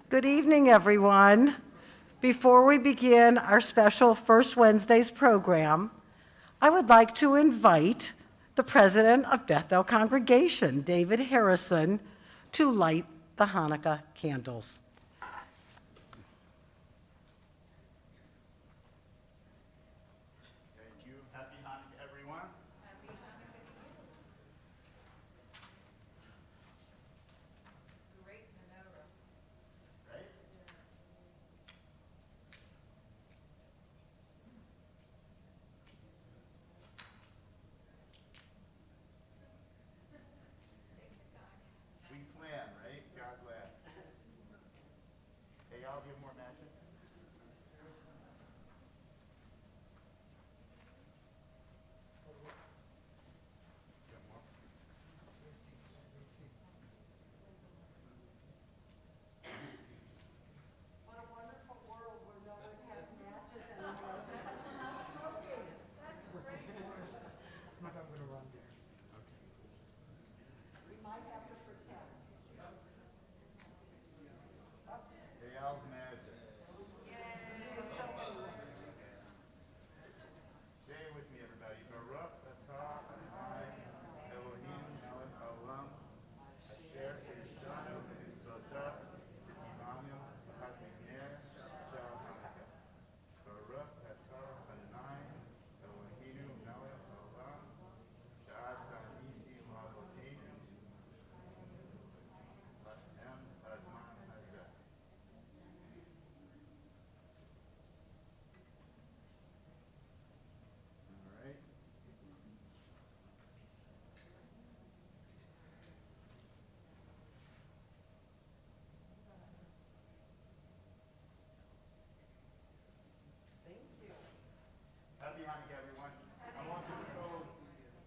Good evening, everyone. Before we begin our special First Wednesdays program, I would like to invite the president of Bethel Congregation, David Harrison, to light the Hanukkah candles. Thank you. Happy Hanukkah, everyone. Great menorah. Right? We plan, right? God glad. Hey, y'all get more matches? Got more? What a wonderful world where no one has matches anymore. We might have to pretend. Hey, y'all's magic. Say it with me, everybody. Baruch atah Adonai Elohim melech haolam asher kirishanu b'mitzvotav v'tzivanu v'hatminer shel Hanukkah. Baruch atah Adonai Eloheinu melech haolam she'asa nisim la'avoteinu la'em hazman hazeh. All right. Happy Hanukkah, everyone. I want you to go,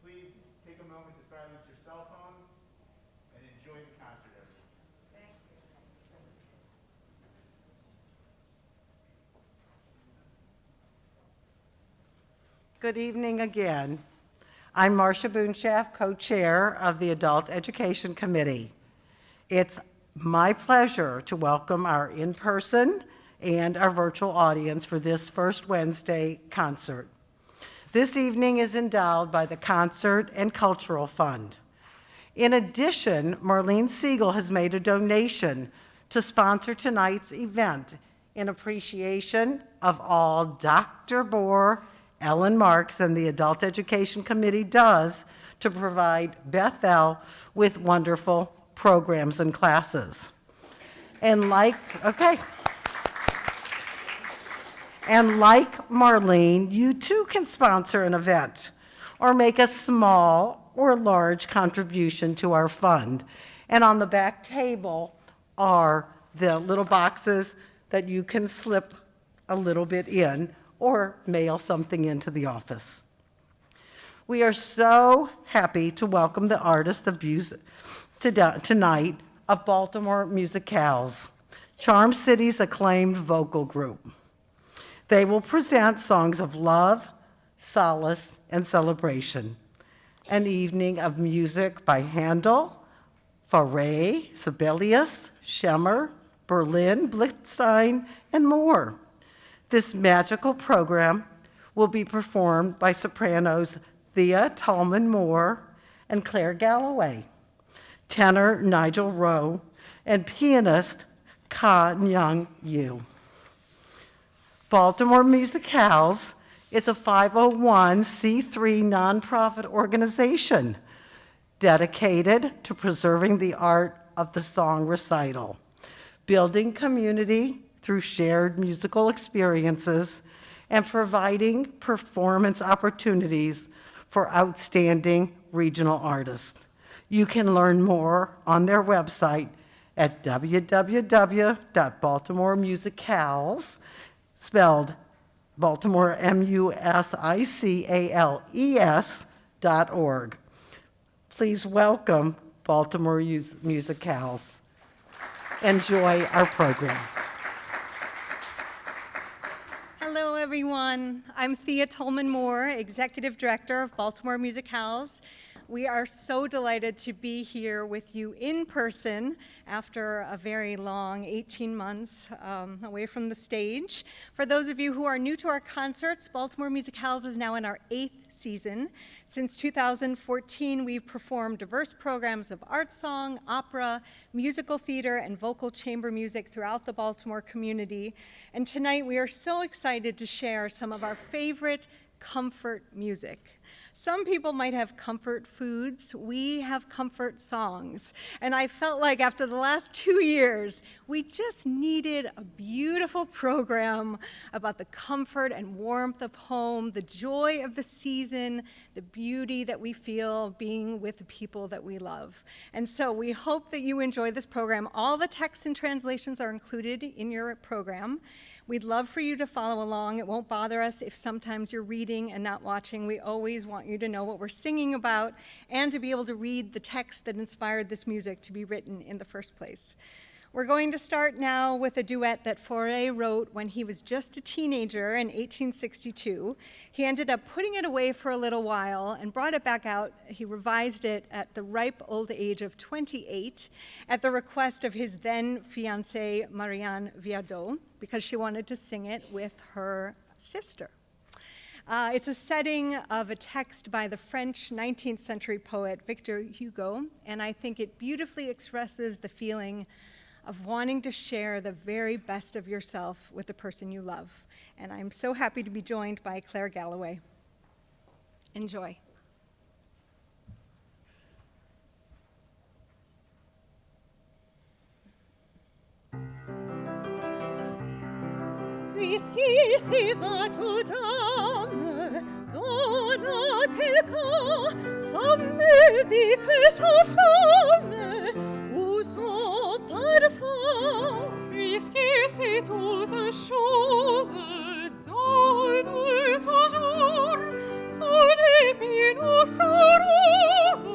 please take a moment to silence your cell phones and enjoy the concert, everyone. Good evening again. I'm Marcia Boonshaft, co-chair of the Adult Education Committee. It's my pleasure to welcome our in-person and our virtual audience for this First Wednesday concert. This evening is endowed by the Concert and Cultural Fund. In addition, Marlene Siegel has made a donation to sponsor tonight's event in appreciation of all Dr. Bohr, Ellen Marks, and the Adult Education Committee does to provide Bethel with wonderful programs and classes. And like Marlene, you too can sponsor an event or make a small or large contribution to our fund. And on the back table are the little boxes that you can slip a little bit in or mail something into the office. We are so happy to welcome the artists of music tonight of Baltimore Musicals, Charm City's acclaimed vocal group. They will present songs of love, solace, and celebration. An evening of music by Handel, Fauré, Sibelius, Schemmer, Berlin, Blitzstein, and more. This magical program will be performed by sopranos Thea Tallman-Moore and Claire Galloway, tenor Nigel Rowe, and pianist Ka Nyung Yu. Baltimore Musicals is a 501c3 nonprofit organization dedicated to preserving the art of the song recital, building community through shared musical experiences, and providing performance opportunities for outstanding regional artists. You can learn more on their website at www.baltimoremusicals, spelled Baltimore musicals.org. Please welcome Baltimore Musicals. Enjoy our program. Hello, everyone. I'm Thea Tolman Moore, Executive Director of Baltimore Musicals. We are so delighted to be here with you in person after a very long 18 months away from the stage. For those of you who are new to our concerts, Baltimore Music Halls is now in our 8th season. Since 2014, we've performed diverse programs of art song, opera, musical theater, and vocal chamber music throughout the Baltimore community. And tonight we are so excited to share some of our favorite comfort music. Some people might have comfort foods. We have comfort songs. And I felt like after the last 2 years, we just needed a beautiful program about the comfort and warmth of home, the joy of the season, the beauty that we feel being with the people that we love. And so we hope that you enjoy this program. All the texts and translations are included in your program. We'd love for you to follow along. It won't bother us if sometimes you're reading and not watching. We always want you to know what we're singing about and to be able to read the text that inspired this music to be written in the first place. We're going to start now with a duet that Fauré wrote when he was just a teenager in 1862. He ended up putting it away for a little while and brought it back out. He revised it at the ripe old age of 28 at the request of his then fiancée, Marianne Viardot, because she wanted to sing it with her sister. It's a setting of a text by the French 19th century poet Victor Hugo, and I think it beautifully expresses the feeling of wanting to share the very best of yourself with the person you love. And I'm so happy to be joined by Claire Galloway. Enjoy. Puisqu'ici va toute âme, donne à quelqu'un sa musique et sa flamme, ou son parfum. Puisqu'ici toute chose donne toujours son épine ou sa rose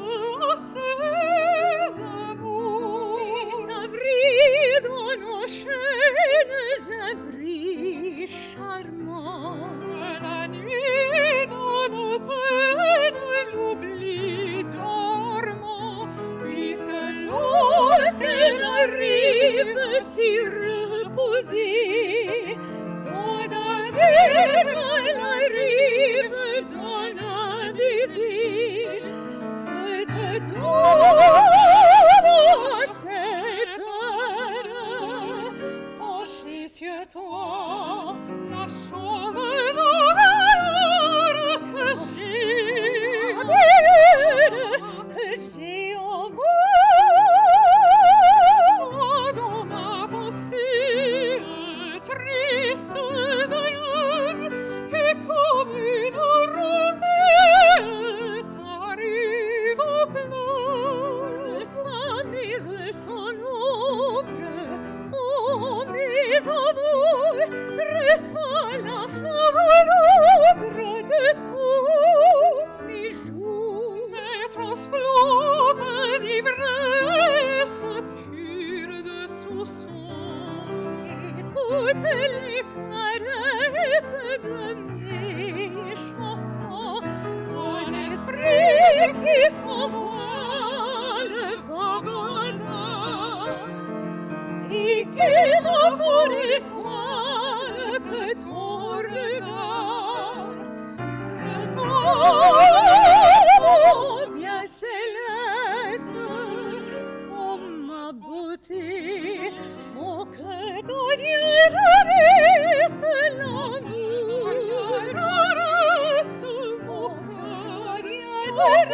à ses amours. Puisqu'avril dans nos chaînes abris charmant, la nuit dans nos peines l'oubli dormant, puisque lorsqu'elle arrive si reposée, condamnée à la rive dans la baiser, faites donc à cette heure pencher sur toi la chose d'honneur que j'ai en moi. Sois dans ma pensée triste d'ailleurs, et comme une rosette arrive au plein. Reçois mes vœux sans nombre, oh mes amours, reçois la flamme à l'ombre de tous mes jours. Mes transplots d'ivresse pure de soupçon, et toutes les caresses de mes chansons, mon esprit qui s'envole vague au hasard, et qui n'a pour étoile que ton regard. Oh, bien céleste, oh ma beauté, mon cœur d'odieux reste l'amour. Reste mon cœur, reste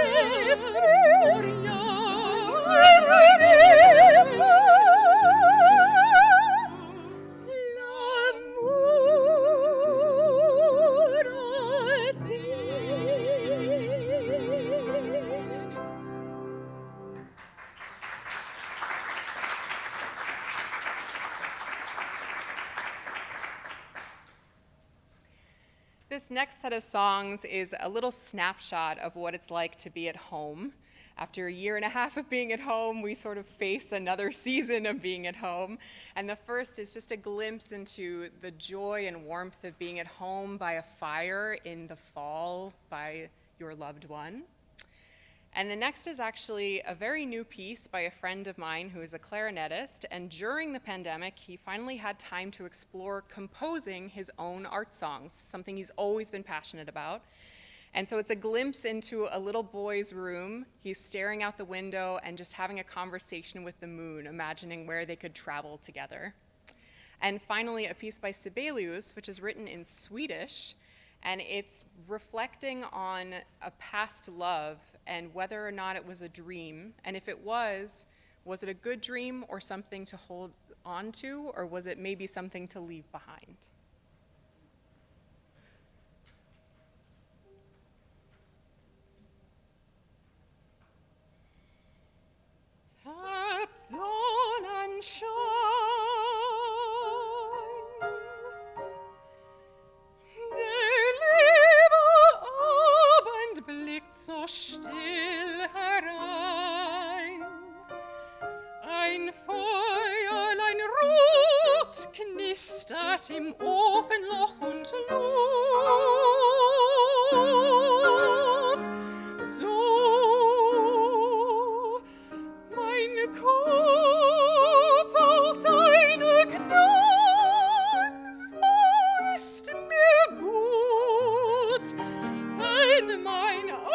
This next set of songs is a little snapshot of what it's like to be at home. After a year and a half of being at home, we sort of face another season of being at home. And the first is just a glimpse into the joy and warmth of being at home by a fire in the fall by your loved one. And the next is actually a very new piece by a friend of mine who is a clarinetist, and during the pandemic, he finally had time to explore composing his own art songs, something he's always been passionate about. And so it's a glimpse into a little boy's room. He's staring out the window and just having a conversation with the moon, imagining where they could travel together. And finally, a piece by Sibelius, which is written in Swedish, and it's reflecting on a past love and whether or not it was a dream. And if it was it a good dream or something to hold on to, or was it maybe something to leave behind? Herb, Sonnenschein, der liebe Abend blickt so still herein. Ein Feuerlein rot knistert im Ofenloch und laut. So, mein Kopf auf deine Gnaden, so ist mir gut, wenn mein Auge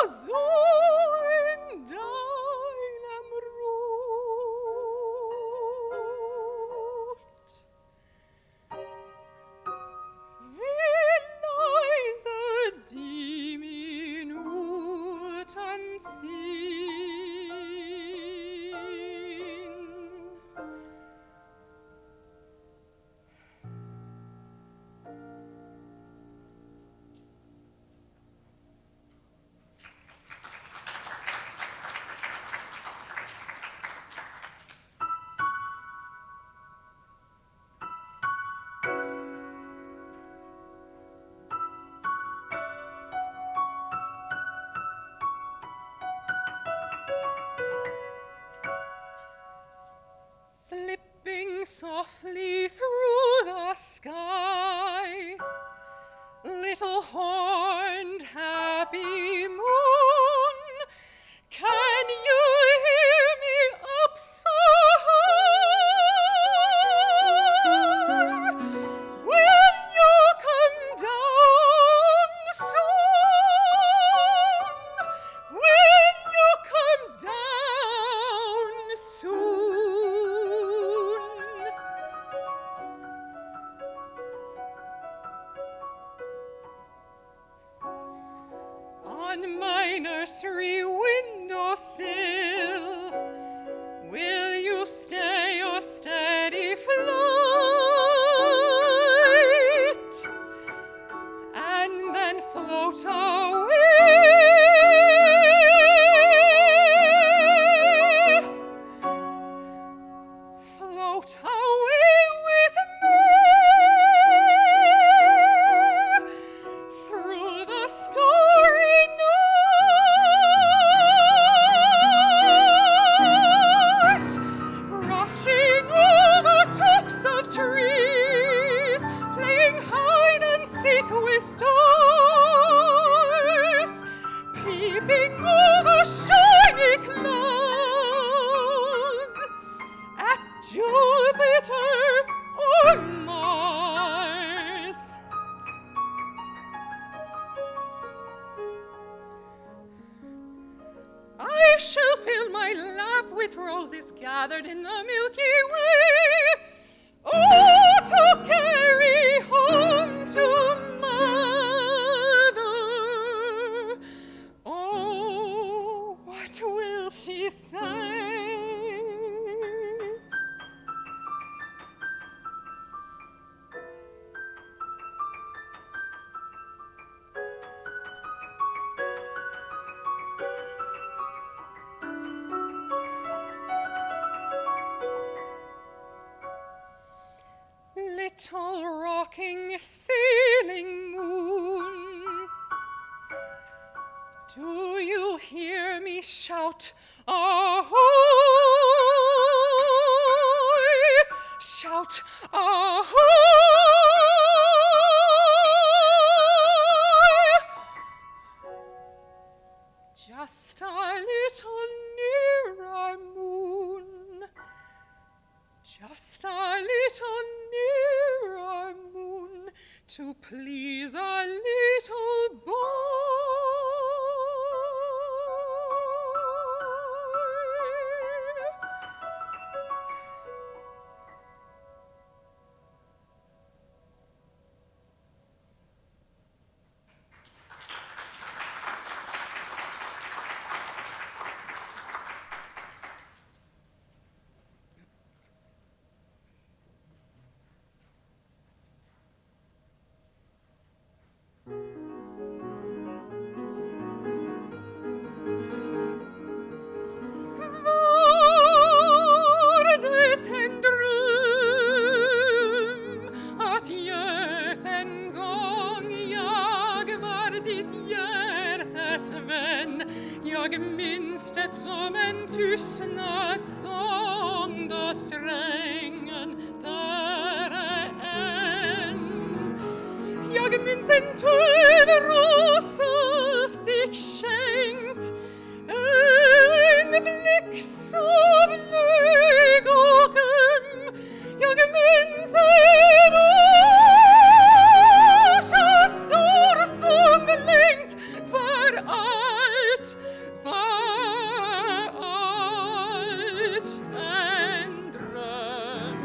so in deinem ruht. Wie leise die Minuten ziehen. Slipping softly through the sky, little horned happy moon, can you hear me up so high? Will you come down soon? Will you come down soon? On my nursery windowsill, will you stay your steady flight and then float away? Float away with me through the starry night, rushing over tops of trees, playing hide and seek with stars, peeping over shiny clouds at Jupiter or Mars. I shall fill my lap with roses gathered in the Milky Way. Oh, to carry home to mother. Oh, what will she say? Little rocking ceiling moon, do you hear me shout, ahoy? Shout, ahoy! Just a little nearer, moon, to please a little boy. Jag minns det som en tystnad som då strängen där än. Jag minns en tunn råsaftig skänkt, en blick så blyg och öm. Jag minns en årsatt stor som längt för allt, en dröm.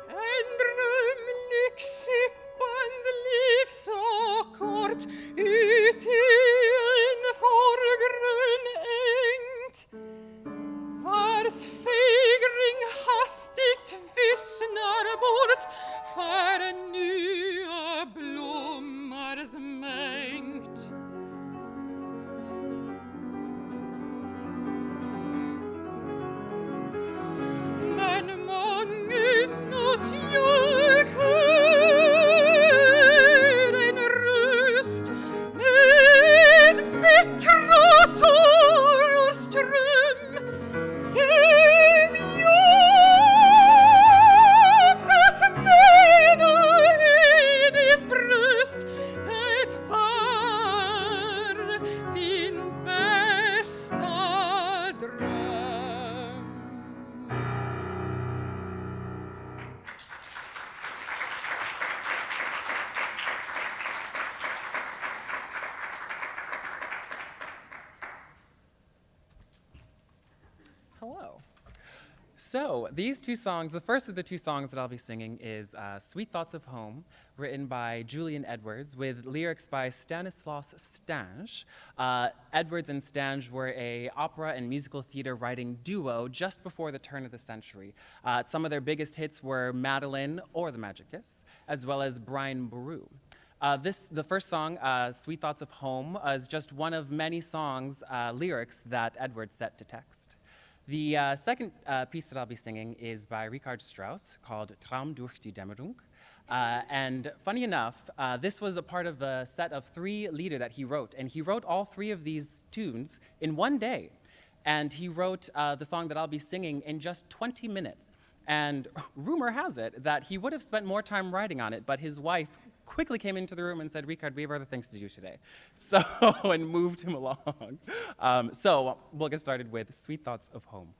En dröm lyxippans liv så kort ut i en förgrön ängt, vars fägring hastigt vissnar bort för nya blommars mängd. Men mången natt jag hör en röst med bittra tårars ström. Ge hjärtas mena i ditt bröst, det var din bästa dröm. Hello. So these two songs, the first of the two songs that I'll be singing is Sweet Thoughts of Home, written by Julian Edwards with lyrics by Stanislas Stange. Edwards and Stange were a opera and musical theater writing duo just before the turn of the century. Some of their biggest hits were Madeline or The Magic Kiss, as well as Brian Boru. The first song, Sweet Thoughts of Home, is just one of many songs, lyrics that Edwards set to text. The second piece that I'll be singing is by Richard Strauss called Traum durch die Dämmerung. And funny enough, this was a part of a set of 3 lieder that he wrote, and he wrote all 3 of these tunes in one day. And he wrote the song that I'll be singing in just 20 minutes. And rumor has it that he would have spent more time writing on it, but his wife quickly came into the room and said, Richard, we have other things to do today. So, and moved him along. So we'll get started with Sweet Thoughts of Home.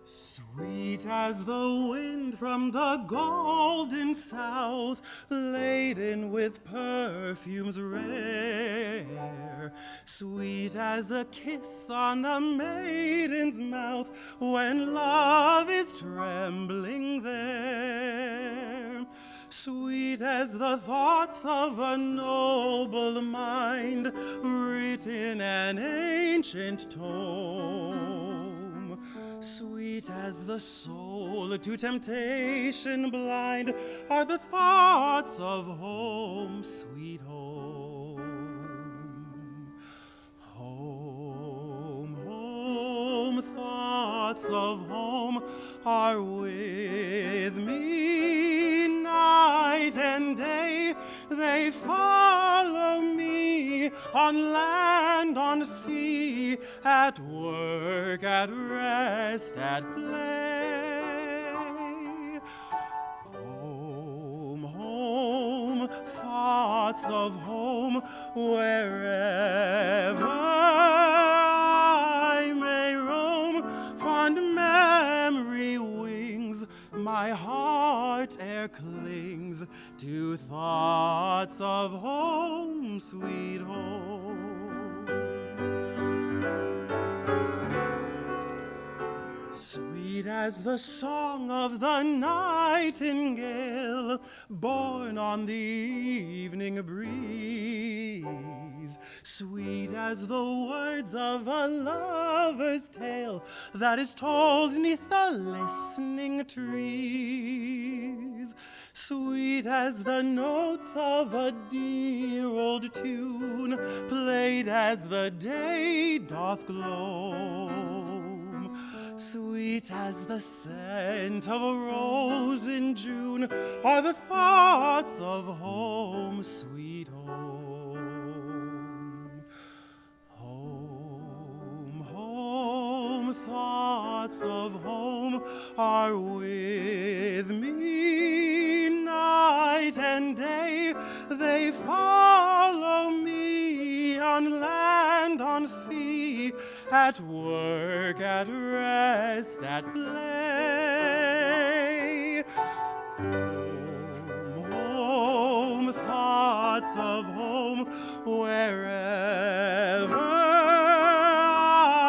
Sweet as the wind from the golden south, laden with perfumes rare, sweet as a kiss on a maiden's mouth when love is trembling there. Sweet as the thoughts of a noble mind written an ancient tome. Sweet as the soul to temptation blind are the thoughts of home, sweet home. Home, home, thoughts of home are with me night and day. They follow me on land, on sea, at work, at rest, at play. Home, thoughts of home wherever I may roam. Fond memory wings my heart ere clings to thoughts of home, sweet home. Sweet as the song of the nightingale, born on the evening breeze. Sweet as the words of a lover's tale that is told 'neath the listening trees. Sweet as the notes of a dear old tune, played as the day doth glow. Sweet as the scent of a rose in June are the thoughts of home, sweet home. Home, home, thoughts of home are with me night and day. They follow me on land, on sea, at work, at rest, at play. Home, home, thoughts of home, wherever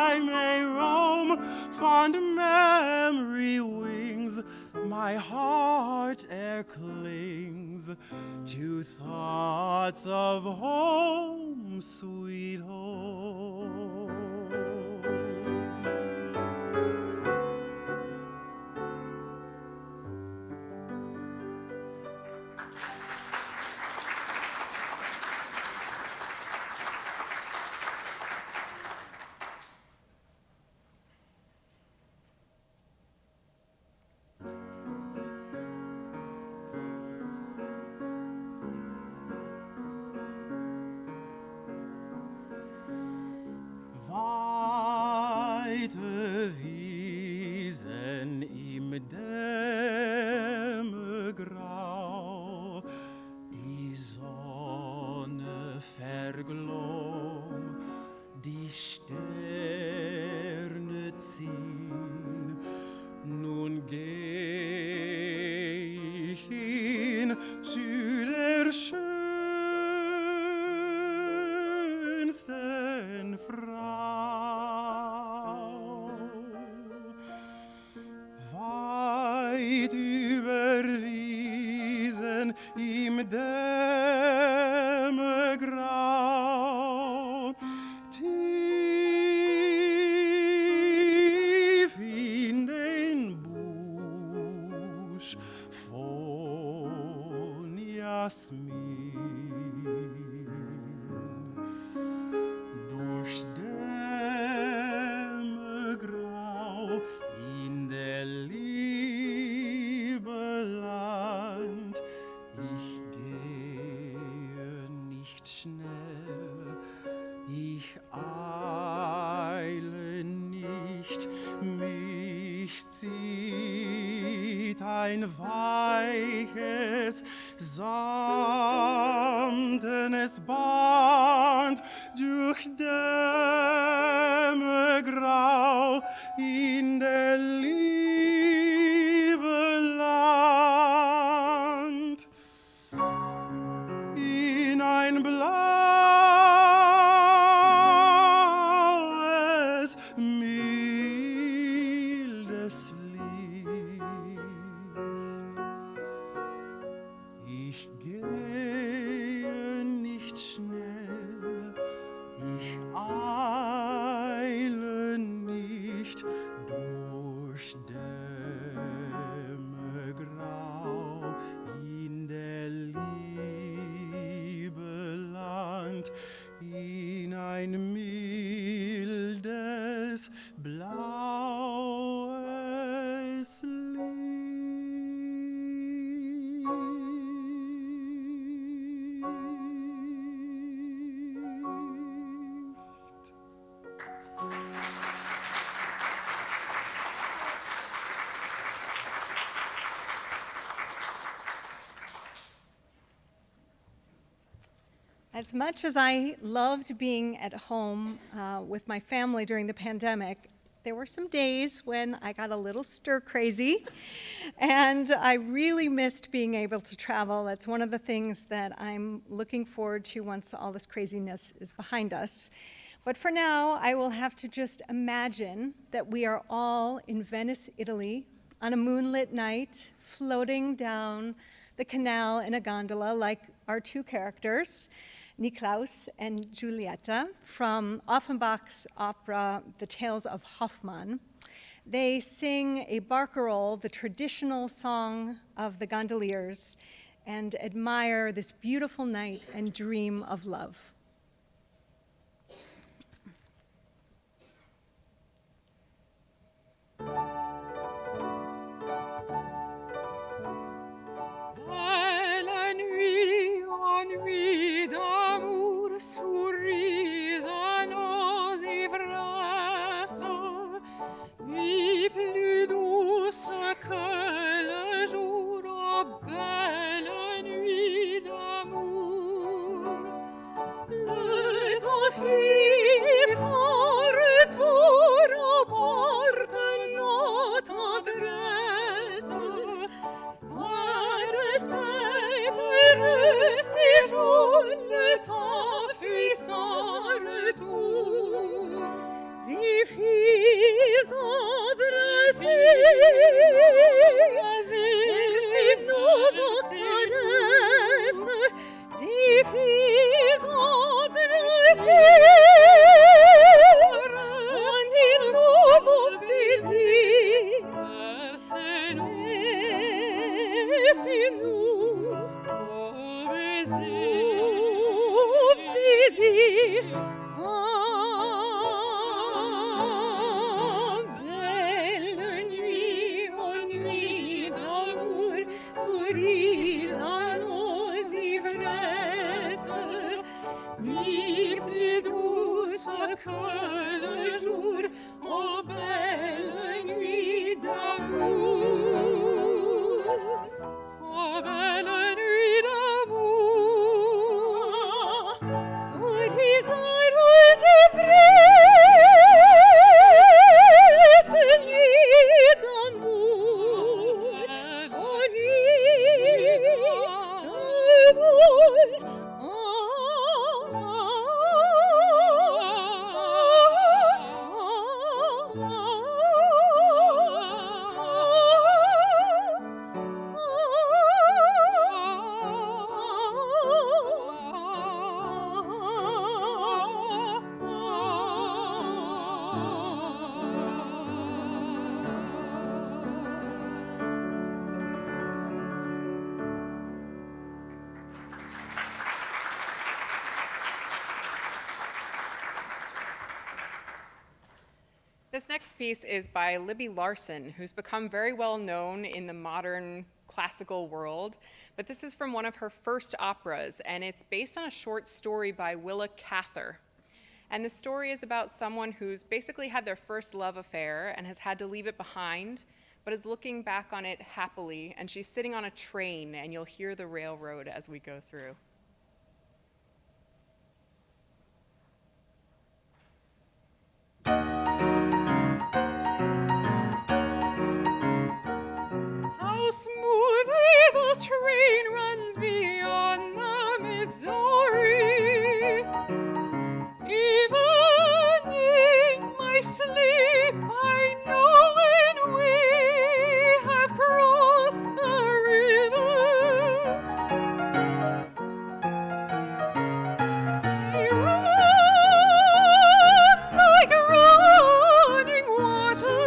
I may roam. Fond memory wings my heart ere clings to thoughts of home, sweet home. Weite Wiesen im Dämmergrau, die Sonne verglomm, die Sterne ziehen. Nun geh ich hin zu der schönsten Frau. Weit über Wiesen im Dämmergrau, tief in den Busch von Jasmin. Durch Dämmergrau in der Liebe Land. Ich gehe nicht schnell, ich eile nicht, mich zieht ein weiches, samtenes Band durch Dämmergrau in der Liebe Land. In ein blaues, mildes Licht. Ich gehe nicht schnell, ich eile nicht durch As much as I loved being at home with my family during the pandemic, there were some days when I got a little stir crazy, and I really missed being able to travel. That's one of the things that I'm looking forward to once all this craziness is behind us. But for now, I will have to just imagine that we are all in Venice, Italy, on a moonlit night, floating down the canal in a gondola like our two characters, Niklaus and Giulietta, from Offenbach's opera, The Tales of Hoffmann. They sing a barcarolle, the traditional song of the gondoliers, and admire this beautiful night and dream of love. Belle nuit, ennui d'amour, souris à nos ivresses, nuit plus douce que le jour, oh belle nuit d'amour. Le temps fuit sans retour, emporte nos tendresses. De cet heureux séjour, le temps fuit sans retour. Zéphyrs embrassés, versez nos caresses. Zéphyrs embrassés, rendez nouveaux plaisirs. Versez-nous, ô baiser, belle nuit, ô nuit d'amour, souris à nos ivresses, nuit plus douce que le jour, ô belle nuit d'amour. Oh, belle nuit d'amour, souris à nos ivresses, nuit d'amour, oh nuit d'amour, This next piece is by Libby Larsen, who's become very well known in the modern classical world, but this is from one of her first operas, and it's based on a short story by Willa Cather. And the story is about someone who's basically had their first love affair and has had to leave it behind, but is looking back on it happily, and she's sitting on a train, and you'll hear the railroad as we go through. how smoothly the train runs beyond the Missouri. Even in my sleep, I know when we have crossed the river. I run like running water,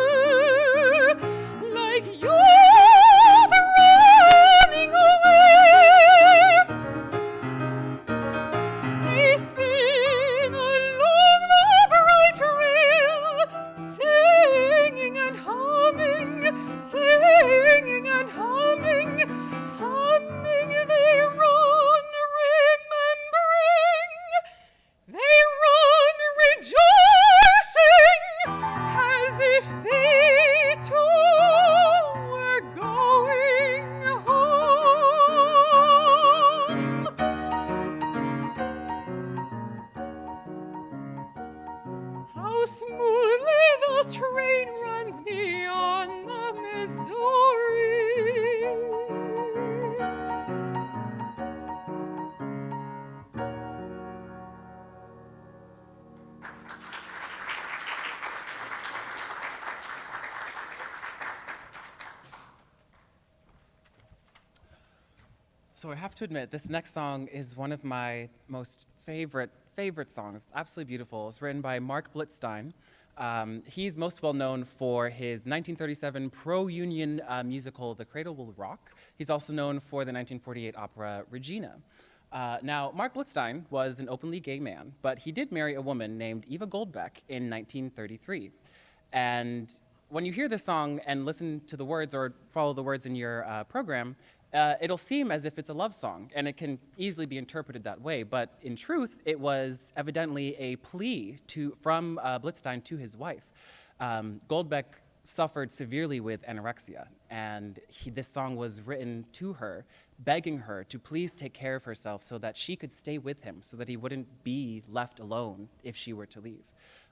like you're running away. They spin along the bright rail, singing and humming, singing and humming, humming. They run, remembering. They run, rejoicing, as if they too were going home. So I have to admit, this next song is one of my most favorite songs. It's absolutely beautiful. It's written by Mark Blitzstein. He's most well known for his 1937 pro-union musical, The Cradle Will Rock. He's also known for the 1948 opera Regina. Now, Mark Blitzstein was an openly gay man, but he did marry a woman named Eva Goldbeck in 1933. And when you hear this song and listen to the words or follow the words in your program, it'll seem as if it's a love song, and it can easily be interpreted that way. But in truth, it was evidently a plea from Blitzstein to his wife. Goldbeck suffered severely with anorexia, and this song was written to her, begging her to please take care of herself so that she could stay with him, so that he wouldn't be left alone if she were to leave.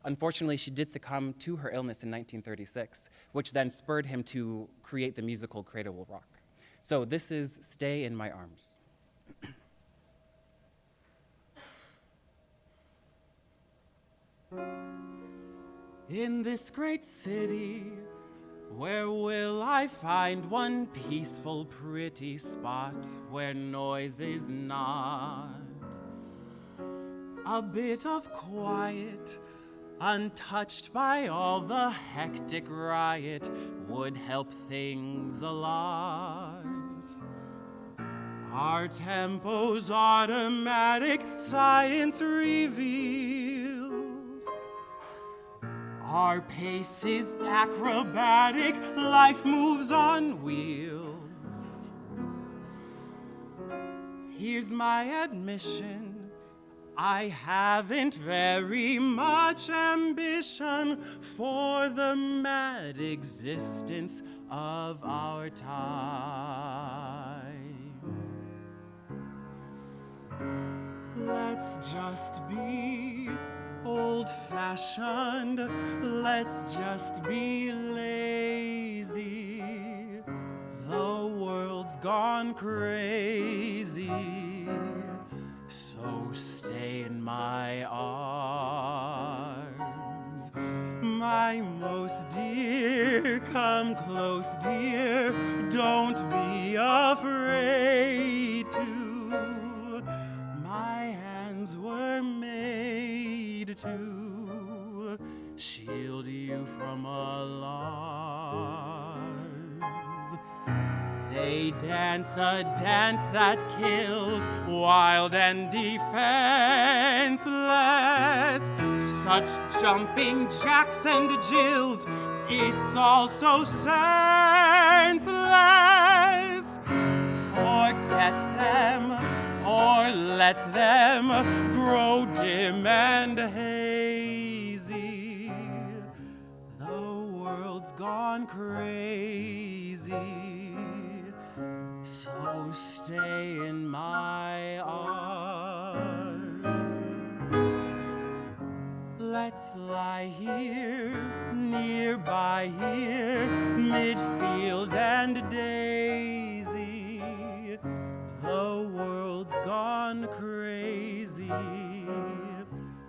Unfortunately, she did succumb to her illness in 1936, which then spurred him to create the musical Cradle Will Rock. So this is Stay in My Arms. In this great city, where will I find one peaceful, pretty spot where noise is not? A bit of quiet, untouched by all the hectic riot, would help things a lot. Our tempo's automatic, science reveals. Our pace is acrobatic, life moves on wheels. Here's my admission, I haven't very much ambition for the mad existence of our time. Let's just be old-fashioned, let's just be lazy. The world's gone crazy, so stay in my arms. My most dear, come close, dear, don't be afraid to. My hands were made to shield you from alarms. They dance a dance that kills, wild and defenseless. Such jumping jacks and jills, it's all so senseless. Forget them, or let them grow dim and hazy. The world's gone crazy, so stay in my arms. Let's lie here, nearby here, midfield and daisy. The world's gone crazy,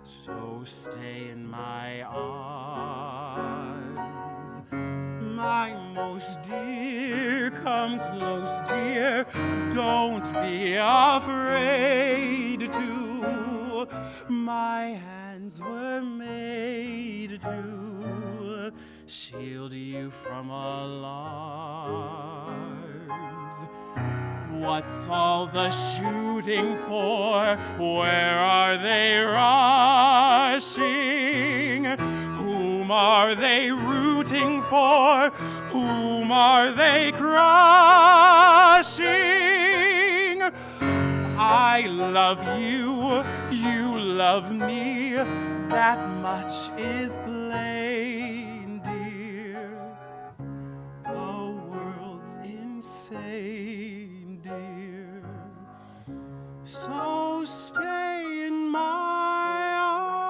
so stay in my arms. My most dear, come close, dear, don't be afraid to. My hands were made to shield you from alarms. What's all the shooting for? Where are they rushing? Whom are they rooting for? Whom are they crushing? I love you, you love me, that much is plain, dear. The world's insane, dear. So stay in my arms.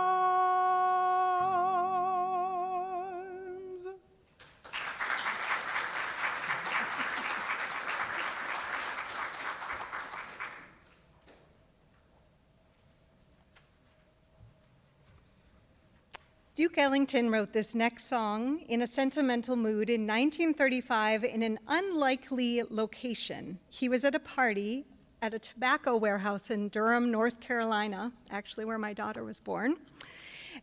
Duke Ellington wrote this next song in a sentimental mood in 1935 in an unlikely location. He was at a party at a tobacco warehouse in Durham, North Carolina, actually where my daughter was born.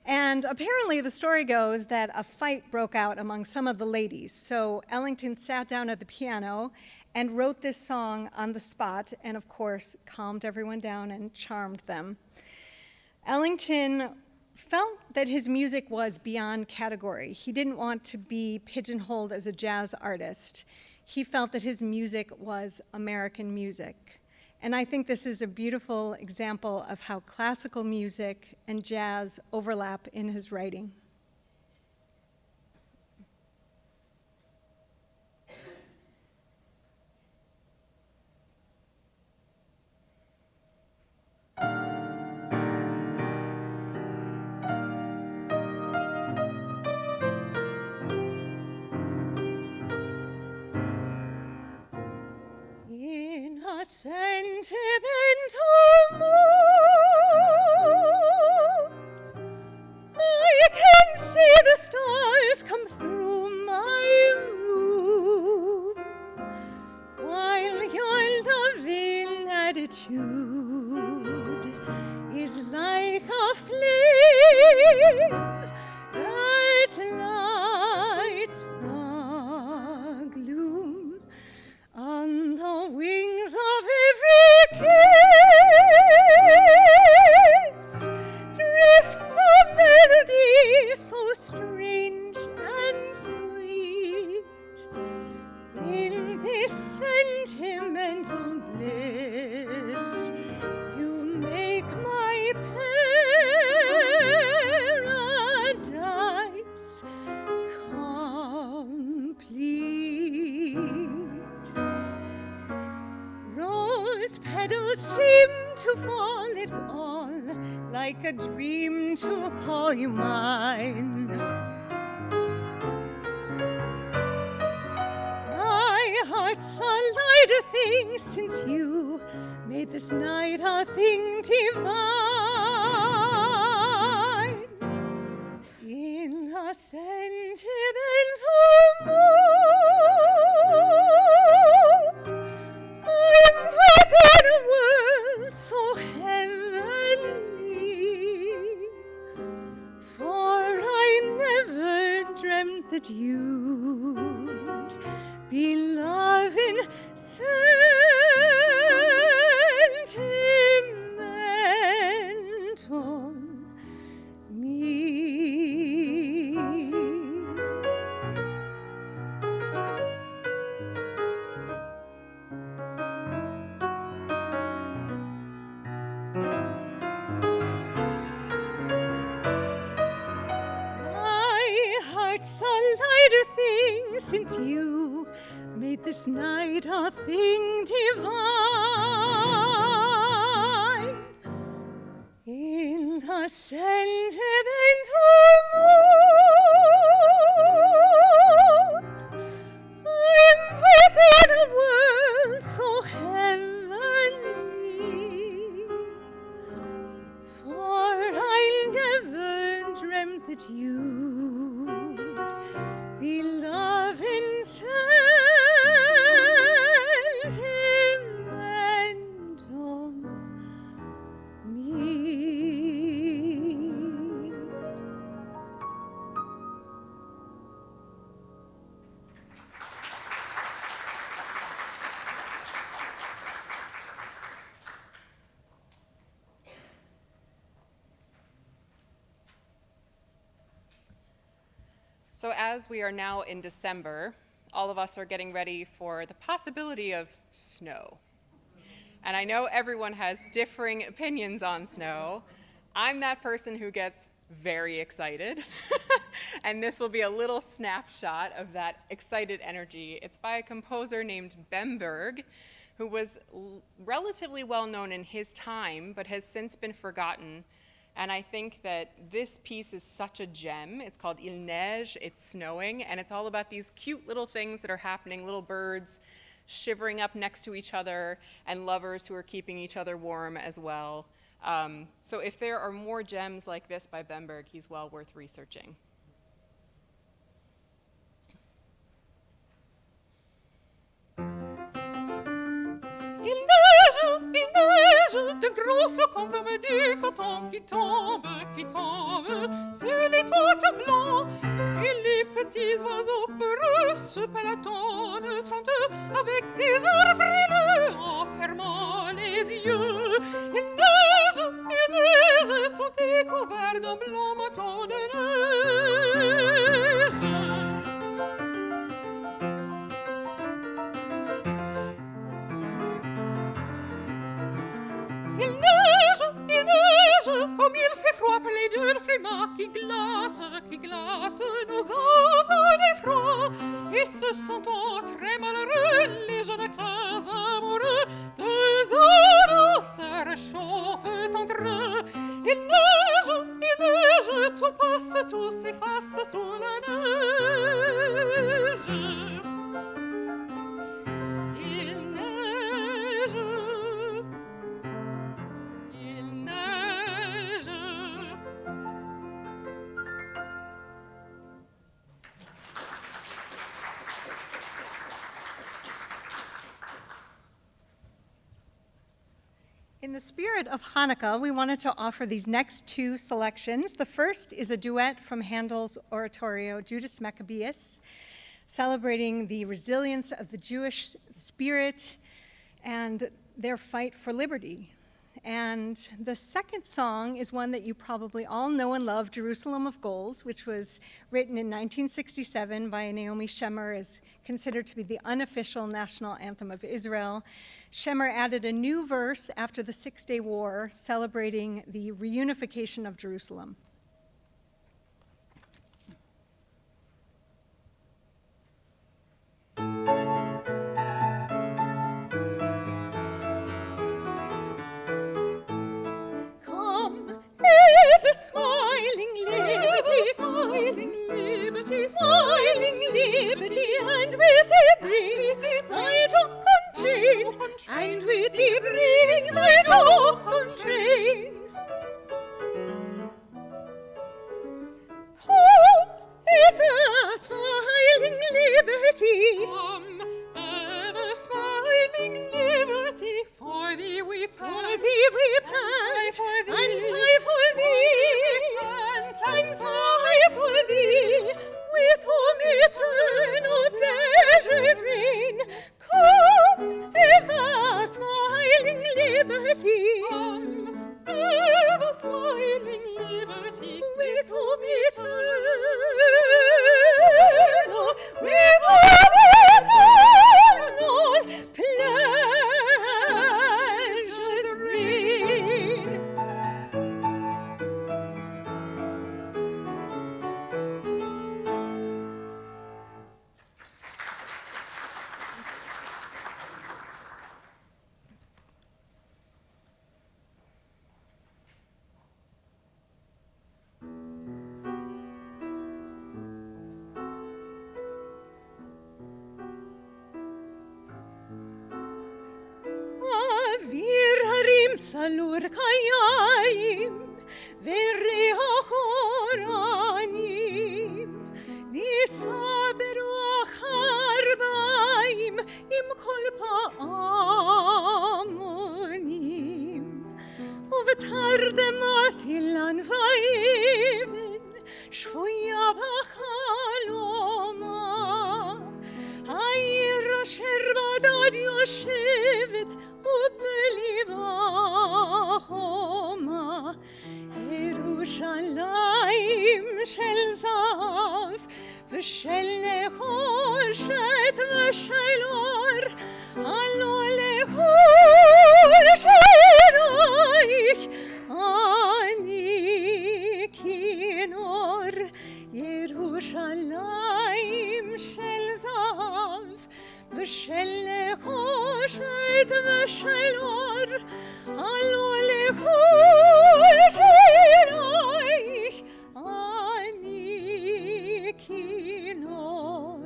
And apparently the story goes that a fight broke out among some of the ladies. So Ellington sat down at the piano and wrote this song on the spot and, of course, calmed everyone down and charmed them. Ellington felt that his music was beyond category. He didn't want to be pigeonholed as a jazz artist. He felt that his music was American music. And I think this is a beautiful example of how classical music and jazz overlap in his writing. In a sentimental mood, I can see the stars come through my room, while your loving attitude is like a flame that lights the gloom. On the wings of every kiss drifts a melody so strange and sweet. In this sentimental bliss, you make my paradise complete. Rose petals seem to fall, it's all like a dream to call you mine. My heart's a lighter thing since you made this night a thing divine. In a sentimental mood, I'm within a world so heavenly, for I never dreamt that you'd be loving sentimental me. It's a lighter thing since you made this night a thing divine. In a sentimental mood, I'm within a world so heavenly, for I never dreamt that you'd be loving sentimental me. So as we are now in December, all of us are getting ready for the possibility of snow. And I know everyone has differing opinions on snow. I'm that person who gets very excited. And this will be a little snapshot of that excited energy. It's by a composer named Bemberg, who was relatively well known in his time, but has since been forgotten. And I think that this piece is such a gem. It's called Il neige, it's snowing, and it's all about these cute little things that are happening, little birds shivering up next to each other, and lovers who are keeping each other warm as well. So if there are more gems like this by Bemberg, he's well worth researching. Il neige, il neige de gros flocons comme du coton qui tombent sur les toits blancs. Et les petits oiseaux peureux se palatonnent avec des airs frileux en fermant les yeux. Il neige, tout est couvert d'un blanc manteau de neige. Il neige, comme il fait froid pour les durs frimas qui glacent nos âmes d'effroi. Et ce sont très malheureux les jeunes cœurs amoureux, deux âmes se réchauffent entre eux. Il neige, tout passe, tout s'efface sous la neige. Il neige. In the spirit of Hanukkah, we wanted to offer these next two selections. The first is a duet from Handel's oratorio, Judas Maccabeus, celebrating the resilience of the Jewish spirit and their fight for liberty. And the second song is one that you probably all know and love, Jerusalem of Gold, which was written in 1967 by Naomi Shemer, is considered to be the unofficial national anthem of Israel. Shemer added a new verse after the Six-Day War, celebrating the reunification of Jerusalem. Smiling liberty, smiling liberty, and with thee bring thy talk untrain, and with thee bring thy talk untrain. Come, ever smiling liberty, come, ever smiling liberty, for thee we pant, and sigh for thee, and sigh for thee, with whom eternal pleasures reign. Come, ever smiling liberty, come, ever smiling liberty, with whom eternal pleasures reign. Salur kayayim, veri achoranim, nisabru acharbaim, im kol pa'amonim, uvtardemot ilan vayven, shvuya b'chaloma, העיר אשר בדד יושבת ובליבה חומה, ירושלים של זהב ושל נחושת ושל אור, הלא לכל שירייך אני כינור. ירושלים של זהב ושל נחושת ושל אור, הלא לכל שירייך אני כינור.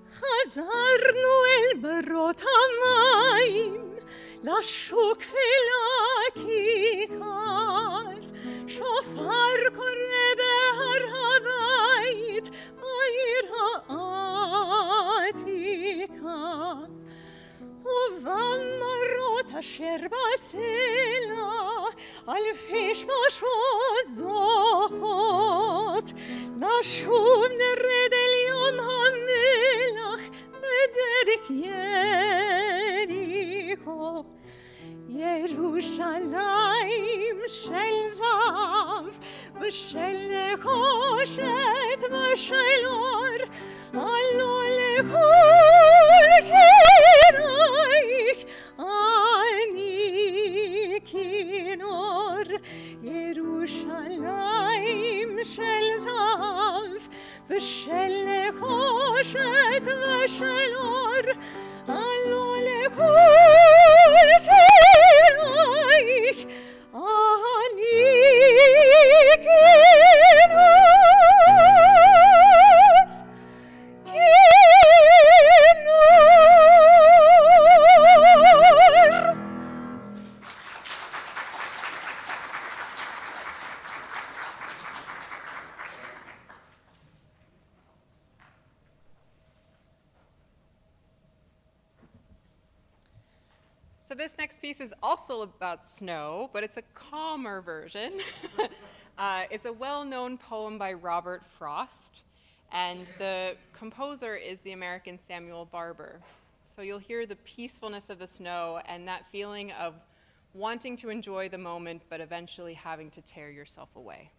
חזרנו אל ברות המים, לשוק ולכיכר, שופר קורא בהר הבית, בעיר העתיקה. אשר בסלע, על פיש משות זוכות, נשוב נרד אל ים המלח, בדרך יריחו. ירושלים של זהב ושל נחושת ושל אור, הלא לכל שירייך אני כינור. ירושלים של זהב ושל נחושת ושל אור, הלא לכל שירייך אני כינור. So this next piece is also about snow, but it's a calmer version. It's a well-known poem by Robert Frost, and the composer is the American Samuel Barber. So you'll hear the peacefulness of the snow and that feeling of wanting to enjoy the moment, but eventually having to tear yourself away.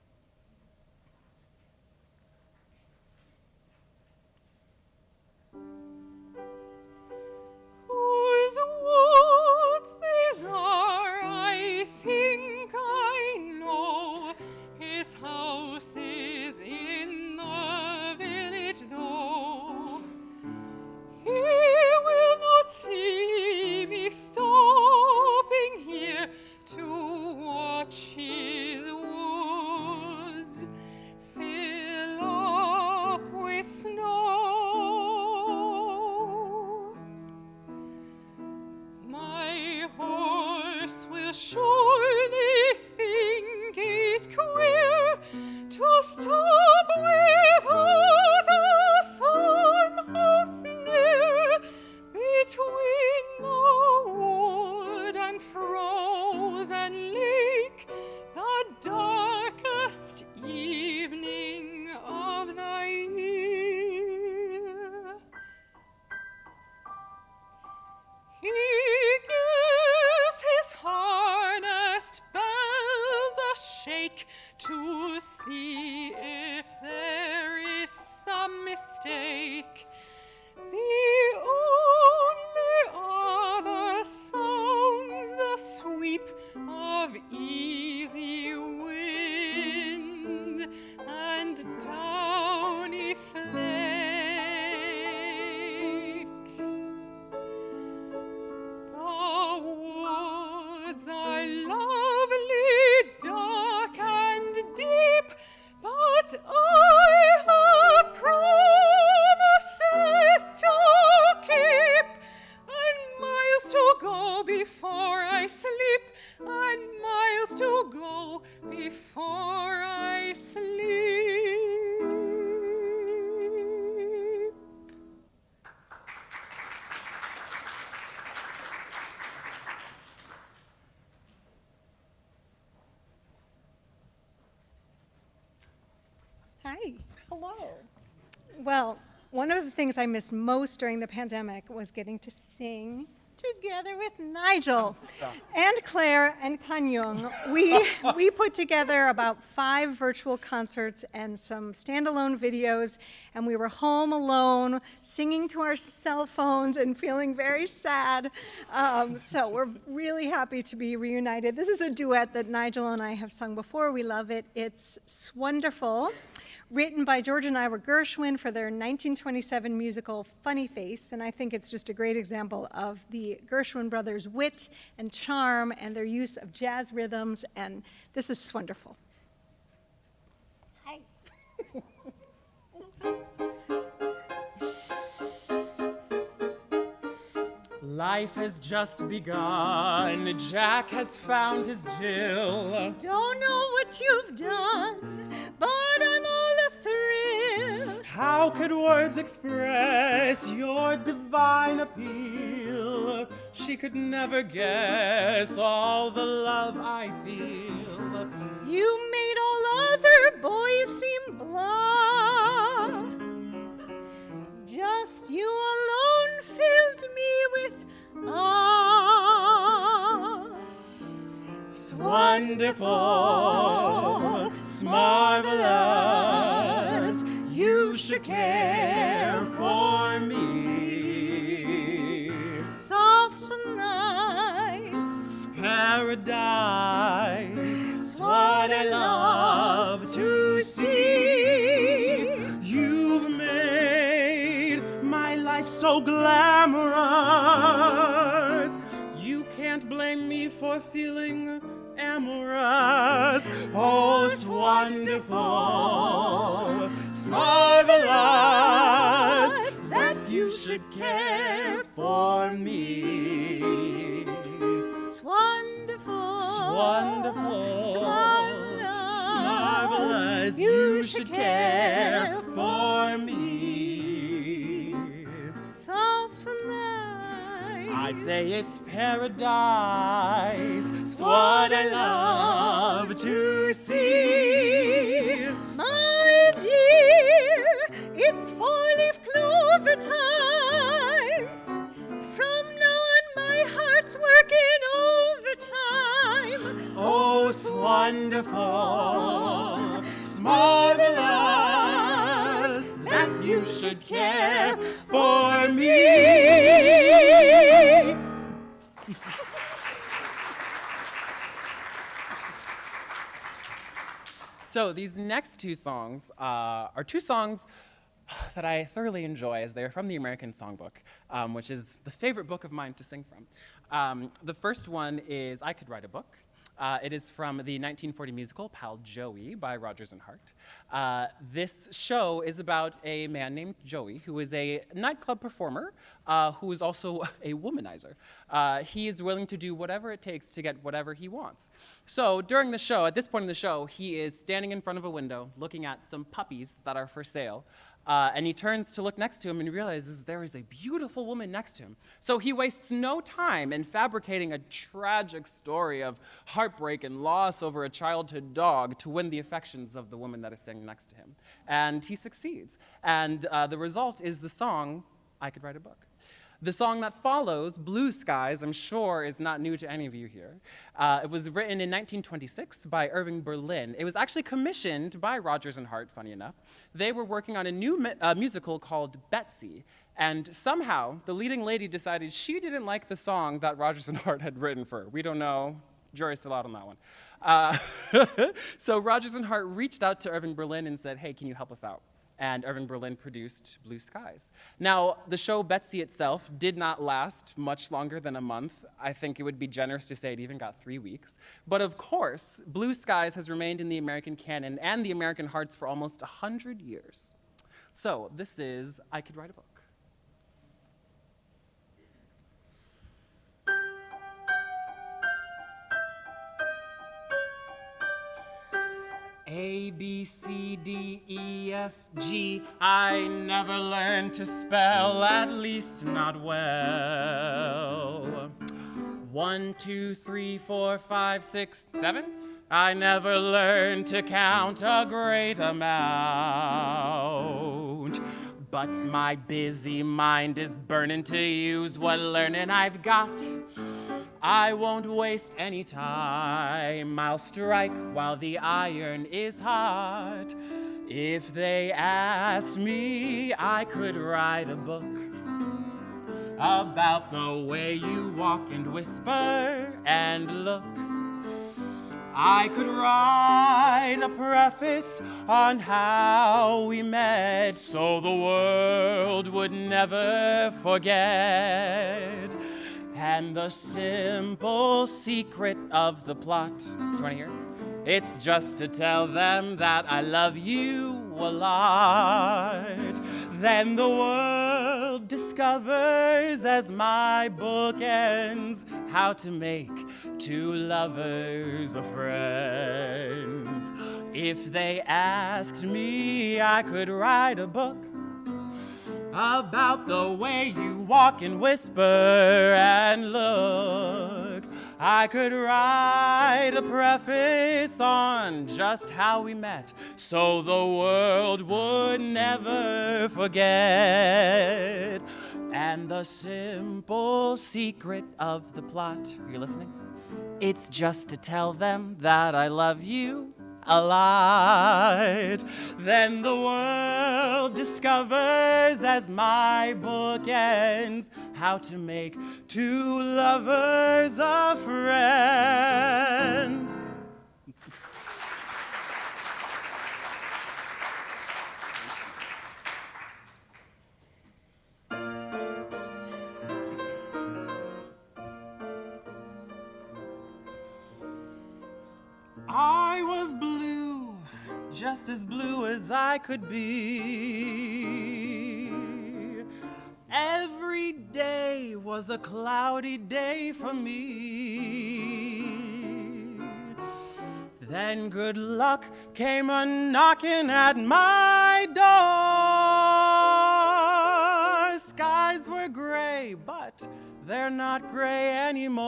Whose woods these are, I think I know. His house is in the village, though. He will not see me stopping here to watch his woods fill up with snow. My horse will surely think it queer to stop without a farmhouse near, between the wood and frozen lake, the darkest evening of the year. He gives his harnessed bells a shake to see if there is some mistake. The only other sounds the sweep of easy wind and downy flake. The woods are lovely, dark and deep, but I have promises to keep, and miles to go before I sleep, and miles to go before I sleep. Hi. Hello. Well, one of the things I missed most during the pandemic was getting to sing together with Nigel and Claire and Kanyung. We put together about 5 virtual concerts and some standalone videos, and we were home alone, singing to our cell phones and feeling very sad. So we're really happy to be reunited. This is a duet that Nigel and I have sung before. We love it. It's Swonderful, written by George and Ira Gershwin for their 1927 musical Funny Face, and I think it's just a great example of the Gershwin brothers' wit and charm and their use of jazz rhythms, and this is Swonderful. Hi. Life has just begun. Jack has found his Jill. Don't know what you've done, but I'm all a-thrill. How could words express your divine appeal? she could never guess all the love I feel. You made all other boys seem blah. Just you alone filled me with awe. It's wonderful, it's marvelous. You should care for me. Soft and nice, It's paradise. It's what I love to see. You've made my life so glamorous. You can't blame me for feeling amorous. Oh, it's wonderful, it's marvelous that you should care for me. it's wonderful, It's wonderful, it's it's marvelous. You should care for me. soft and nice. I'd say it's paradise. It's what I love to see. My dear, it's four-leaf clover time. From now on, my heart's working overtime. Oh, it's wonderful, it's marvelous that you should care for me. So these next two songs are two songs that I thoroughly enjoy, as they are from the American Songbook, which is the favorite book of mine to sing from. The first one is I Could Write a Book. It is from the 1940 musical Pal Joey by Rodgers and Hart. This show is about a man named Joey who is a nightclub performer who is also a womanizer. He is willing to do whatever it takes to get whatever he wants. So during the show, at this point in the show, he is standing in front of a window looking at some puppies that are for sale. And he turns to look next to him and realizes there is a beautiful woman next to him. So he wastes no time in fabricating a tragic story of heartbreak and loss over a childhood dog to win the affections of the woman that is standing next to him. And he succeeds. And the result is the song, I Could Write a Book. The song that follows, Blue Skies, I'm sure is not new to any of you here. It was written in 1926 by Irving Berlin. It was actually commissioned by Rodgers and Hart, funny enough. They were working on a new musical called Betsy, and somehow the leading lady decided she didn't like the song that Rodgers and Hart had written for her. We don't know. Jury's still out on that one. So Rodgers and Hart reached out to Irving Berlin and said, hey, can you help us out? And Irving Berlin produced Blue Skies. Now, the show Betsy itself did not last much longer than a month. I think it would be generous to say it even got 3 weeks. But of course, Blue Skies has remained in the American canon and the American hearts for almost 100 years. So this is I Could Write a Book. A, B, C, D, E, F, G. I never learned to spell, at least not well. 1, 2, 3, 4, 5, 6, 7. I never learned to count a great amount. But my busy mind is burning to use what learning I've got. I won't waste any time. I'll strike while the iron is hot. If they asked me, I could write a book about the way you walk and whisper and look. I could write a preface on how we met so the world would never forget. And the simple secret of the plot, do you want to hear it? It's just to tell them that I love you a lot. Then the world discovers as my book ends how to make two lovers a friends. If they asked me, I could write a book about the way you walk and whisper and look. I could write a preface on just how we met, so the world would never forget. And the simple secret of the plot, are you listening? It's just to tell them that I love you a lot. Then the world discovers as my book ends how to make two lovers of friends. I was blue, just as blue as I could be. Every day was a cloudy day for me. Then good luck came a-knocking at my door. Skies were gray, but they're not gray anymore.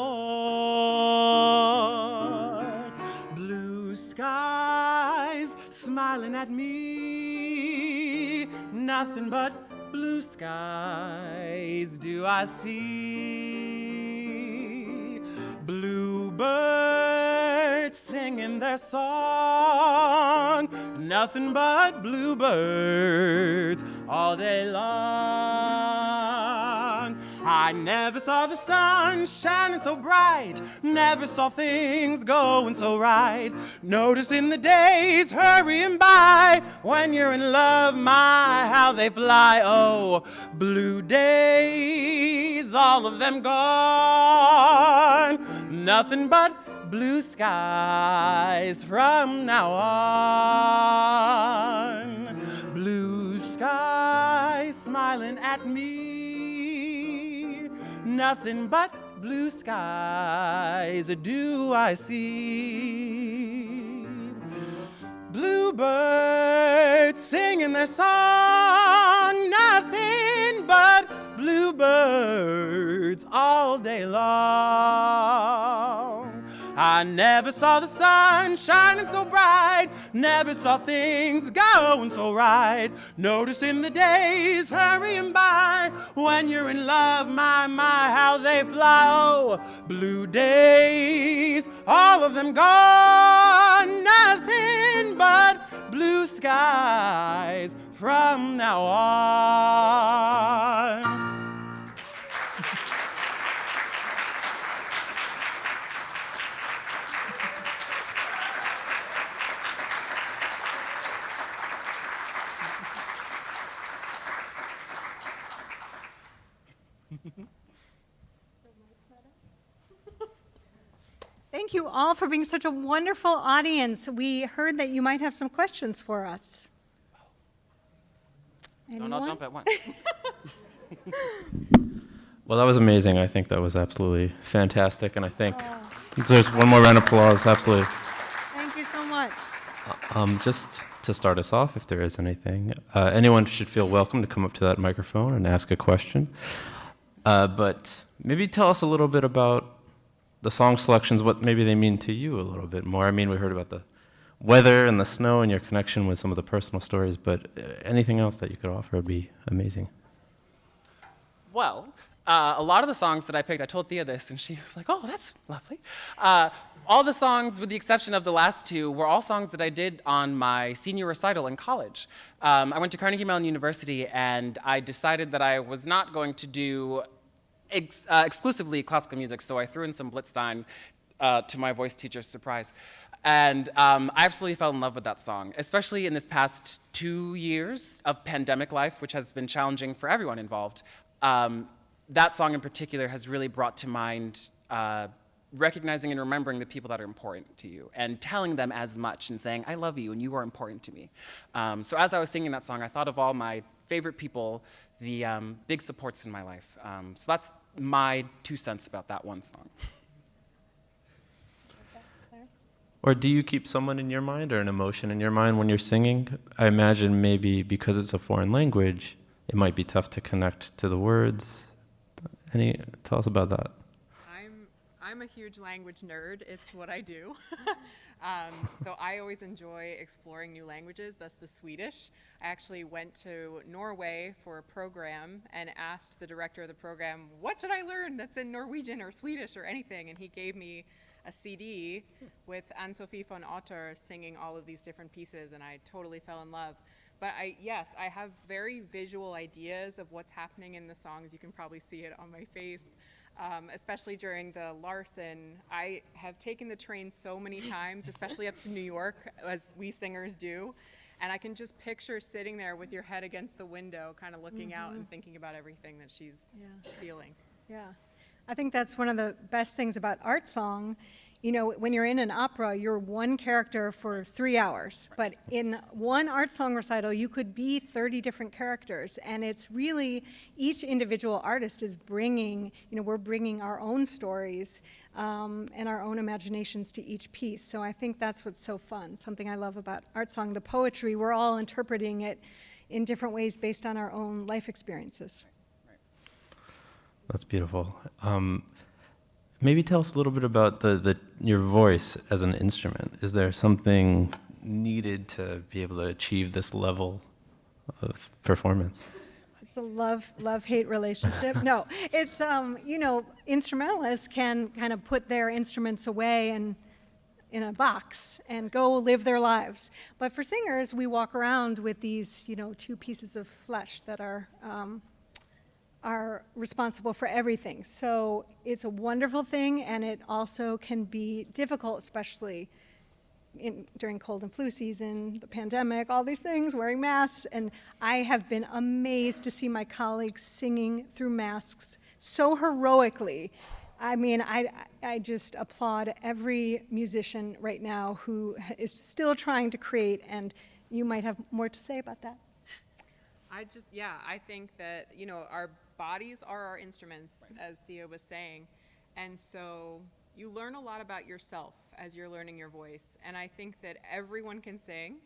Blue skies smiling at me, nothing but blue skies do I see. Bluebirds singing their song, nothing but bluebirds all day long. I never saw the sun shining so bright, never saw things going so right. Noticing the days hurrying by, when you're in love, my, how they fly. Oh, blue days, all of them gone. Nothing but blue skies from now on. Blue skies smiling at me, nothing but blue skies do I see. Bluebirds singing their song, nothing but bluebirds all day long. I never saw the sun shining so bright, never saw things going so right. Noticing the days hurrying by, when you're in love, my, how they fly. Oh, blue days, all of them gone, nothing but blue skies from now on. Thank you all for being such a wonderful audience. We heard that you might have some questions for us. Don't all jump at once. Well, that was amazing. I think that was absolutely fantastic, and I think there's one more round of applause. Absolutely. Thank you so much. Just to start us off, if there is anything, anyone should feel welcome to come up to that microphone and ask a question. But maybe tell us a little bit about the song selections, what maybe they mean to you a little bit more. I mean, we heard about the weather and the snow and your connection with some of the personal stories, but anything else that you could offer would be amazing. Well, a lot of the songs that I picked, I told Thea this, and she was like, oh, that's lovely. All the songs, with the exception of the last two, were all songs that I did on my senior recital in college. I went to Carnegie Mellon University, and I decided that I was not going to do exclusively classical music, so I threw in some Blitzstein to my voice teacher's surprise. And I absolutely fell in love with that song, especially in this past 2 years of pandemic life, which has been challenging for everyone involved. That song in particular has really brought to mind recognizing and remembering the people that are important to you and telling them as much and saying, I love you and you are important to me. So as I was singing that song, I thought of all my favorite people, the big supports in my life. So that's my 2 cents about that one song. Or do you keep someone in your mind or an emotion in your mind when you're singing? I imagine maybe because it's a foreign language, it might be tough to connect to the words. Tell us about that. I'm a huge language nerd. It's what I do. So I always enjoy exploring new languages. That's the Swedish. I actually went to Norway for a program and asked the director of the program, what should I learn that's in Norwegian or Swedish or anything? And he gave me a CD with Ann-Sofie von Otter singing all of these different pieces, and I totally fell in love. But yes, I have very visual ideas of what's happening in the songs. You can probably see it on my face. Especially during the Larson, I have taken the train so many times, especially up to New York, as we singers do, and I can just picture sitting there with your head against the window, kind of looking out and thinking about everything that she's feeling. Yeah, I think that's one of the best things about art song. You know, when you're in an opera, you're one character for 3 hours. But in one art song recital, you could be 30 different characters. And it's really, each individual artist is bringing, you know, we're bringing our own stories and our own imaginations to each piece. So I think that's what's so fun. Something I love about art song, the poetry, we're all interpreting it in different ways based on our own life experiences. That's beautiful. Maybe tell us a little bit about your voice as an instrument. Is there something needed to be able to achieve this level of performance? It's a love-hate relationship. No, it's, you know, instrumentalists can kind of put their instruments away and in a box and go live their lives. But for singers, we walk around with these, you know, 2 pieces of flesh that are responsible for everything. So it's a wonderful thing, and it also can be difficult, especially during cold and flu season, the pandemic, all these things, wearing masks. And I have been amazed to see my colleagues singing through masks so heroically. I mean, I just applaud every musician right now who is still trying to create, and you might have more to say about that. I think that, you know, our bodies are our instruments, as Theo was saying. And so you learn a lot about yourself as you're learning your voice. And I think that everyone can sing.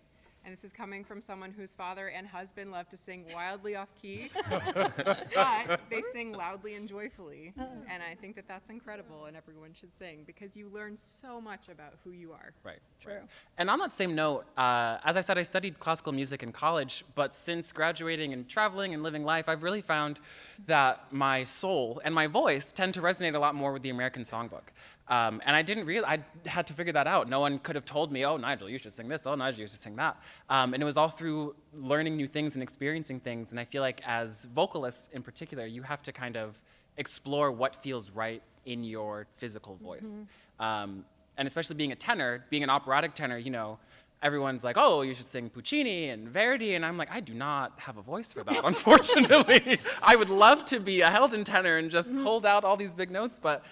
And this is coming from someone whose father and husband love to sing wildly off key, but they sing loudly and joyfully. And I think that that's incredible, and everyone should sing, because you learn so much about who you are. Right. True. And on that same note, as I said, I studied classical music in college, but since graduating and traveling and living life, I've really found that my soul and my voice tend to resonate a lot more with the American songbook. And I didn't I had to figure that out. No one could have told me, oh, Nigel, you should sing this. Oh, Nigel, you should sing that. And it was all through learning new things and experiencing things. And I feel like as vocalists in particular, you have to kind of explore what feels right in your physical voice. And especially being a tenor, being an operatic tenor, you know, everyone's like, oh, you should sing Puccini and Verdi. And I'm like, I do not have a voice for that, unfortunately. I would love to be a Haydn tenor and just hold out all these big notes, but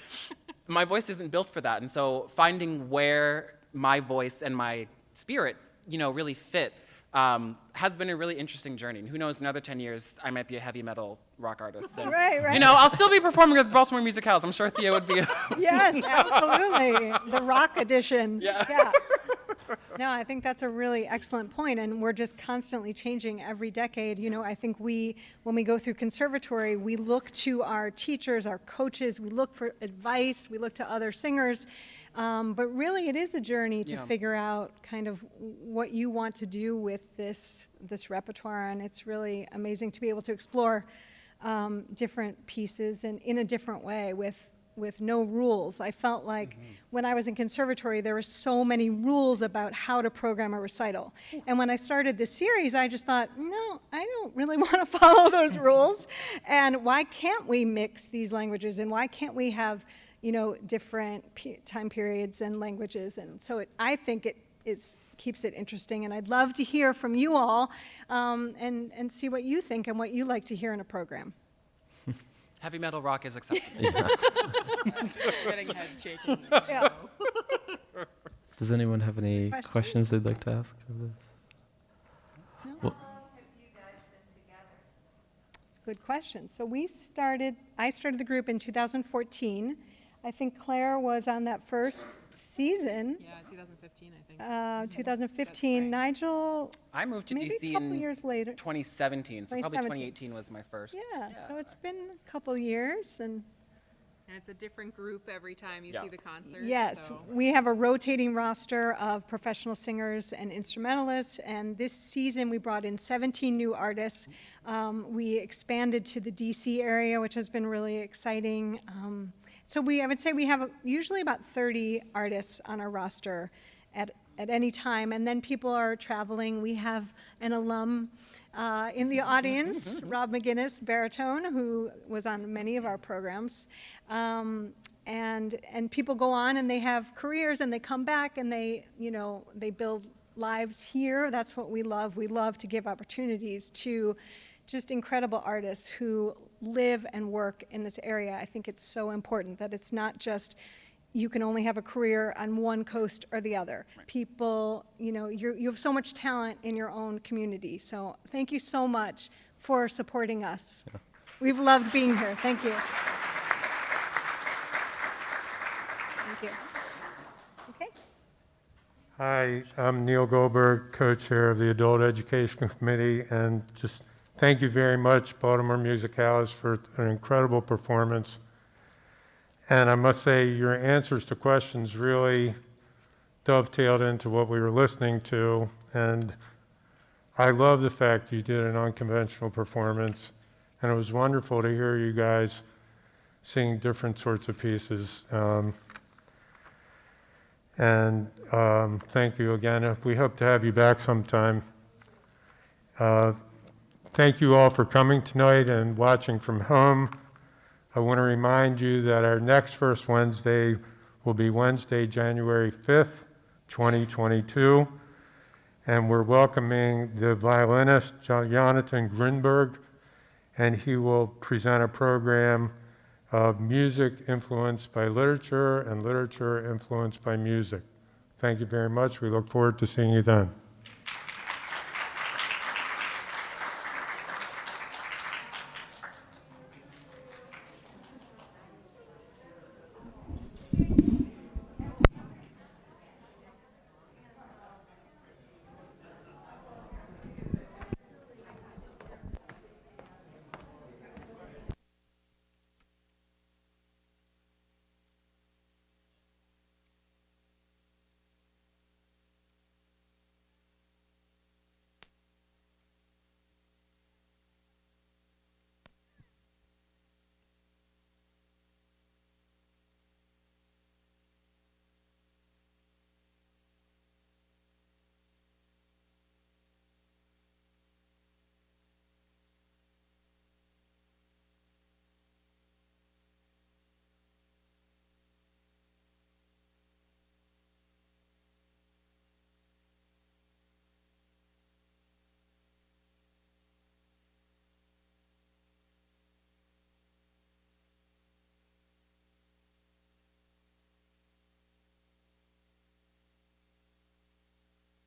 my voice isn't built for that. And so finding where my voice and my spirit, you know, really fit has been a really interesting journey. And who knows, in another 10 years, I might be a heavy metal rock artist. And, Right. you know, I'll still be performing at the Baltimore Music House. I'm sure Theo would be. Yes, absolutely. The rock edition. Yeah. No, I think that's a really excellent point, and we're just constantly changing every decade. You know, I think when we go through conservatory, we look to our teachers, our coaches, we look for advice, we look to other singers, but really it is a journey to figure out kind of what you want to do with this repertoire, and it's really amazing to be able to explore different pieces and in a different way with no rules. I felt like when I was in conservatory, there were so many rules about how to program a recital. And when I started this series, I just thought, no, I don't really want to follow those rules. And why can't we mix these languages? And why can't we have, you know, different time periods and languages? And so I think it keeps it interesting. And I'd love to hear from you all and see what you think and what you like to hear in a program. Heavy metal rock is acceptable. Getting heads shaking. Yeah. Does anyone have any questions they'd like to ask of this? How long have you guys been together? It's a good question. So I started the group in 2014. I think Claire was on that first season, Yeah, 2015, I think. 2015. right. Nigel, I moved to maybe DC a couple in years later. 2017, so probably 2017. 2018 was my first. Yeah, so it's been a couple years, and And it's a different group every time you Yeah. see the concert. yes, so- we have a rotating roster of professional singers and instrumentalists, and this season we brought in 17 new artists. We expanded to the DC area, which has been really exciting. So I would say we have usually about 30 artists on our roster at any time, and then people are traveling. We have an alum in the audience, Rob McGinnis, baritone, who was on many of our programs. And people go on and they have careers and they come back and they build lives here. That's what we love. We love to give opportunities to just incredible artists who live and work in this area. I think it's so important that it's not just you can only have a career on one coast or the other. People, you have so much talent in your own community. So thank you so much for supporting us. We've loved being here. Thank you. Thank you. Okay. Hi, I'm Neil Goldberg, co-chair of the Adult Education Committee, and just thank you very much, Baltimore Musicalis, for an incredible performance. And I must say, your answers to questions really dovetailed into what we were listening to, and I love the fact you did an unconventional performance, and it was wonderful to hear you guys sing different sorts of pieces. Thank you again. We hope to have you back sometime. Thank you all for coming tonight and watching from home. I want to remind you that our next First Wednesday will be Wednesday, January 5th, 2022, and we're welcoming the violinist Jonathan Grinberg, and he will present a program of music influenced by literature and literature influenced by music. Thank you very much. We look forward to seeing you then.